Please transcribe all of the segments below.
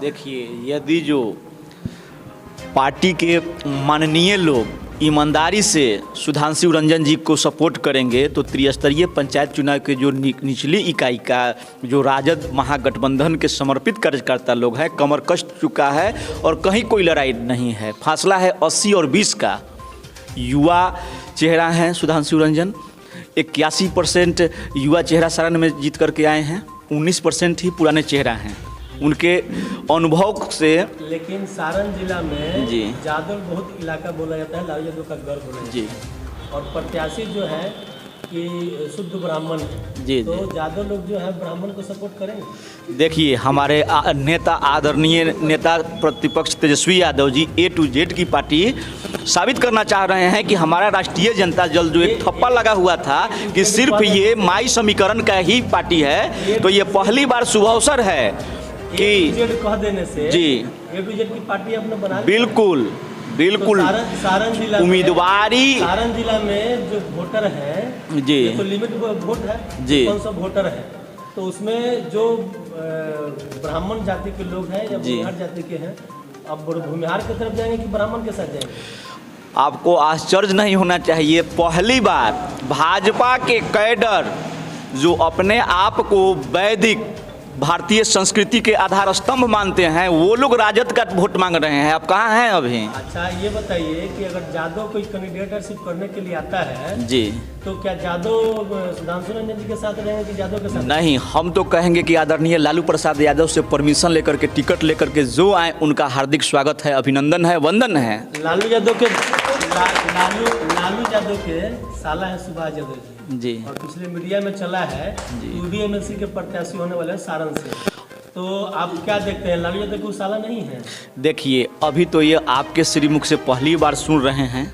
देखिए, यदि जो पार्टी के माननीय लोग ईमानदारी से सुधांशु रंजन जी को सपोर्ट करेंगे तो त्रिस्तरीय पंचायत चुनाव के जो निचली इकाई का जो राजद महागठबंधन के समर्पित कार्यकर्ता लोग हैं, कमर कस चुका है और कहीं कोई लड़ाई नहीं है। फासला है 80 और 20 का। युवा चेहरा हैं सुधांशु रंजन, 81% युवा चेहरा सारण में जीत करके आए हैं, 19% ही पुराने चेहरा हैं। उनके अनुभव से लेकिन सारण जिला में जी जादव बहुत इलाका बोला जाता है, लालू यादव का गढ़ बोला जाता है जी, और प्रत्याशी जो है कि शुद्ध ब्राह्मण जी तो जी। जादव लोग जो है ब्राह्मण को सपोर्ट करेंगे। देखिए, हमारे नेता आदरणीय नेता प्रतिपक्ष Tejashwi Yadav ji A to Z की पार्टी साबित करना चाह रहे हैं कि हमारा राष्ट्रीय जनता दल जो एक ठप्पा लगा हुआ था कि सिर्फ ये माई समीकरण का ही पार्टी है, तो ये पहली बार शुभ अवसर है कि A to Z कह देने से जी A to Z की पार्टी अपने बना ली। बिल्कुल बिल्कुल। तो सारण जिला उम्मीदवारी सारण जिला में जो वोटर है जी तो लिमिट वोट है जी 500 वोटर है, तो उसमें जो ब्राह्मण जाति के लोग हैं या भूमिहार जाति के हैं, अब भूमिहार की तरफ जाएंगे कि ब्राह्मण के साथ जाएंगे? आपको आश्चर्य नहीं होना चाहिए, पहली बार भाजपा के कैडर जो अपने आप को वैदिक भारतीय संस्कृति के आधार स्तंभ मानते हैं, वो लोग राजद का वोट मांग रहे हैं। आप कहाँ हैं अभी? अच्छा, ये बताइए कि अगर जादव कोई कैंडिडेटशिप करने के लिए आता है जी, तो क्या जादव सुधांशु रंजन जी के साथ रहेंगे कि जादव के साथ? नहीं, हम तो कहेंगे कि आदरणीय लालू प्रसाद यादव से परमिशन लेकर के टिकट लेकर के जो आए उनका हार्दिक स्वागत है, अभिनंदन है, वंदन है। लालू यादव के साला है सुभाष यादव जी, और पिछले मीडिया में चला है UDMLC के प्रत्याशी होने वाले हैं सारण से, तो आप क्या देखते हैं? लालू यादव को साला नहीं है? देखिए, अभी तो ये आपके श्रीमुख से पहली बार सुन रहे हैं,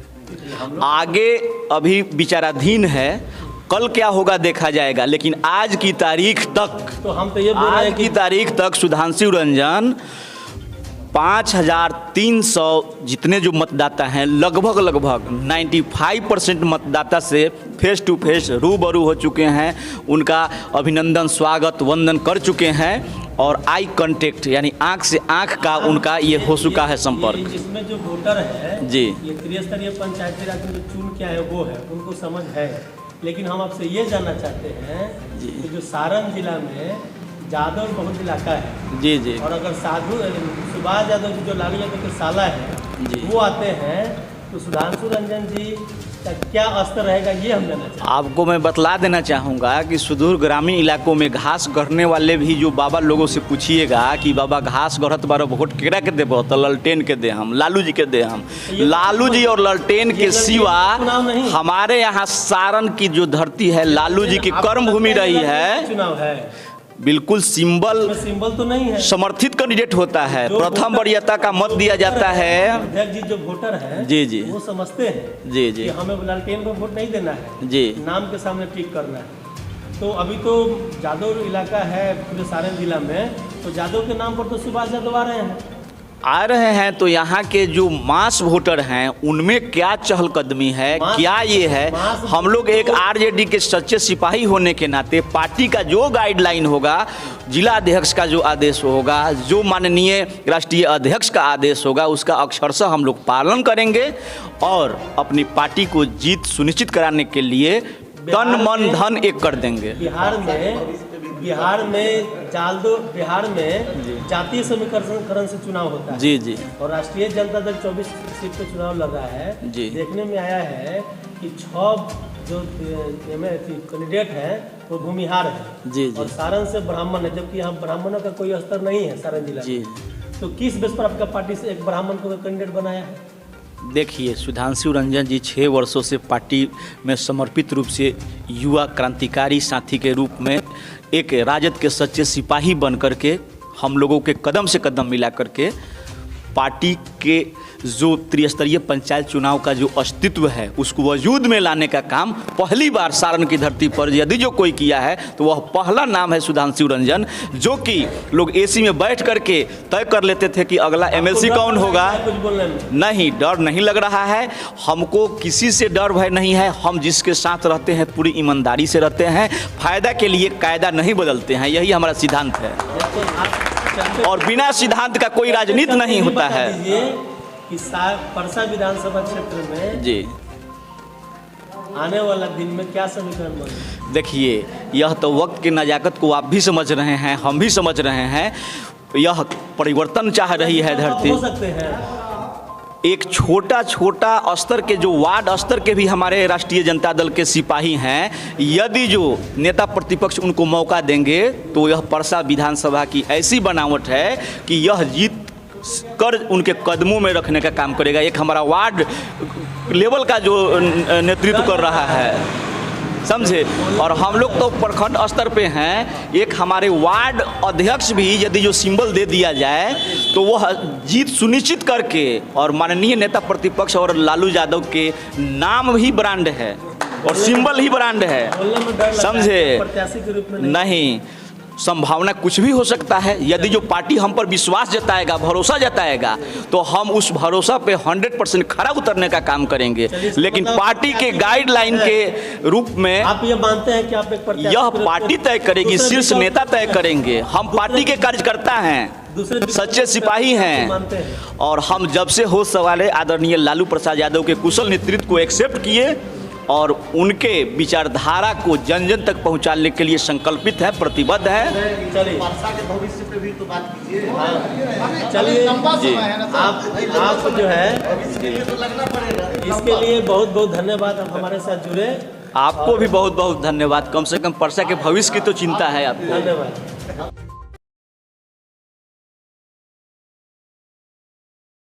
आगे अभी विचाराधीन है, कल क्या होगा देखा जाएगा। लेकिन आज की तारीख तक तो हम तो ये बोल रहे हैं कि तारीख तक सुधांशु रंजन 5300 जितने जो मतदाता हैं, लगभग 95% मतदाता से फेस टू फेस रूबरू हो चुके हैं, उनका अभिनंदन स्वागत वंदन कर चुके हैं और आई कांटेक्ट यानी आंख से आंख का उनका ये हो चुका है संपर्क। इसमें जो वोटर है जी, ये त्रिस्तरीय पंचायती राज में जो चुन के आए वो है, उनको समझ है। लेकिन हम आपसे ये जानना चाहते हैं कि जो सारण जिला में जादव बहुत इलाका है जी जी, और अगर सुभाष यादव जी जो लालू यादव के साला है वो आते हैं तो सुधांशु रंजन जी का क्या अस्तर रहेगा, ये हम जानना चाहते हैं। आपको मैं बतला देना चाहूँगा कि सुदूर ग्रामीण इलाकों में घास गढ़ने वाले भी जो बाबा लोगों से पूछिएगा कि बाबा घास गढ़त बारो वोट केकरा के देबो, तो ललटेन के दे हम, लालू जी के दे हम। लालू जी और ललटेन के सिवा हमारे यहाँ सारण की जो धरती है लालू जी की कर्म भूमि रही है। चुनाव है बिल्कुल सिंबल तो नहीं है, समर्थित कैंडिडेट होता है, प्रथम वरीयता का मत दिया जाता है। अध्यक्ष जी जो वोटर है जी जी, वो समझते हैं जी जी, कि हमें लालटेन को वोट नहीं देना है जी, नाम के सामने टिक करना है। तो अभी तो जादव इलाका है पूरे सारण जिला में, तो जादव के नाम पर तो सुभाष यादव आ रहे हैं, तो यहाँ के जो मास वोटर हैं उनमें क्या चहलकदमी है, क्या ये है। हम लोग एक आरजेडी के सच्चे सिपाही होने के नाते पार्टी का जो गाइडलाइन होगा, जिला अध्यक्ष का जो आदेश होगा, जो माननीय राष्ट्रीय अध्यक्ष का आदेश होगा, उसका अक्षरशः हम लोग पालन करेंगे और अपनी पार्टी को जीत सुनिश्चित कराने के लिए तन मन धन एक कर देंगे। बिहार में जातीय समीकरण से चुनाव होता है जी जी, और राष्ट्रीय जनता दल 24 सीट पे चुनाव लगा है जी। देखने में आया है कि 6 जो कैंडिडेट हैं वो भूमिहार है जी जी, और सारण से ब्राह्मण है, जबकि यहाँ ब्राह्मणों का कोई स्तर नहीं है सारण जिला जी। तो किस बेस पर आपका पार्टी से एक ब्राह्मण को कैंडिडेट बनाया है? देखिए, सुधांशु रंजन जी 6 वर्षों से पार्टी में समर्पित रूप से युवा क्रांतिकारी साथी के रूप में एक राजद के सच्चे सिपाही बन करके हम लोगों के कदम से कदम मिला करके पार्टी के जो त्रिस्तरीय पंचायत चुनाव का जो अस्तित्व है उसको वजूद में लाने का काम पहली बार सारण की धरती पर यदि जो कोई किया है तो वह पहला नाम है सुधांशु रंजन, जो कि लोग एसी में बैठ करके तय कर लेते थे कि अगला एमएलसी कौन होगा। नहीं, डर नहीं लग रहा है, हमको किसी से डर भय नहीं है। हम जिसके साथ रहते हैं पूरी ईमानदारी से रहते हैं, फायदा के लिए कायदा नहीं बदलते हैं, यही हमारा सिद्धांत है। और बिना सिद्धांत का कोई राजनीति नहीं होता है। कि परसा विधानसभा क्षेत्र में जी आने वाला दिन में क्या समीकरण बने? देखिए, यह तो वक्त की नज़ाकत को आप भी समझ रहे हैं, हम भी समझ रहे हैं। यह परिवर्तन चाह रही है धरती। हो सकते हैं एक छोटा छोटा स्तर के जो वार्ड स्तर के भी हमारे राष्ट्रीय जनता दल के सिपाही हैं, यदि जो नेता प्रतिपक्ष उनको मौका देंगे तो यह परसा विधानसभा की ऐसी बनावट है कि यह जीत कर उनके कदमों में रखने का काम करेगा। एक हमारा वार्ड लेवल का जो नेतृत्व कर रहा है, समझे, और हम लोग तो प्रखंड स्तर पे हैं। एक हमारे वार्ड अध्यक्ष भी यदि जो सिंबल दे दिया जाए तो वह जीत सुनिश्चित करके, और माननीय नेता प्रतिपक्ष और लालू यादव के नाम ही ब्रांड है और सिंबल ही ब्रांड है, समझे। प्रत्याशी के रूप में नहीं, संभावना कुछ भी हो सकता है। यदि जो पार्टी हम पर विश्वास जताएगा, भरोसा जताएगा, तो हम उस भरोसा पे 100% खरा उतरने का काम करेंगे। लेकिन पार्टी के गाइडलाइन के रूप में आप ये मानते हैं कि आप एक प्रत्याशी यह पार्टी तय करेगी, शीर्ष नेता तय करेंगे। हम पार्टी के कार्यकर्ता हैं, सच्चे सिपाही हैं, और हम जब से होश संभाले आदरणीय लालू प्रसाद यादव के कुशल नेतृत्व को एक्सेप्ट किए और उनके विचारधारा को जन जन तक पहुंचाने के लिए संकल्पित है, प्रतिबद्ध है। चलिए परसा के भविष्य पे भी तो बात कीजिए। चलिए लंबा जी। समय है ना, आप जो है इसके लिए तो लगना पड़ेगा। इसके लिए बहुत बहुत धन्यवाद, आप हमारे साथ जुड़े। आपको भी बहुत बहुत धन्यवाद। कम से कम परसा के भविष्य की तो चिंता है आपको। धन्यवाद।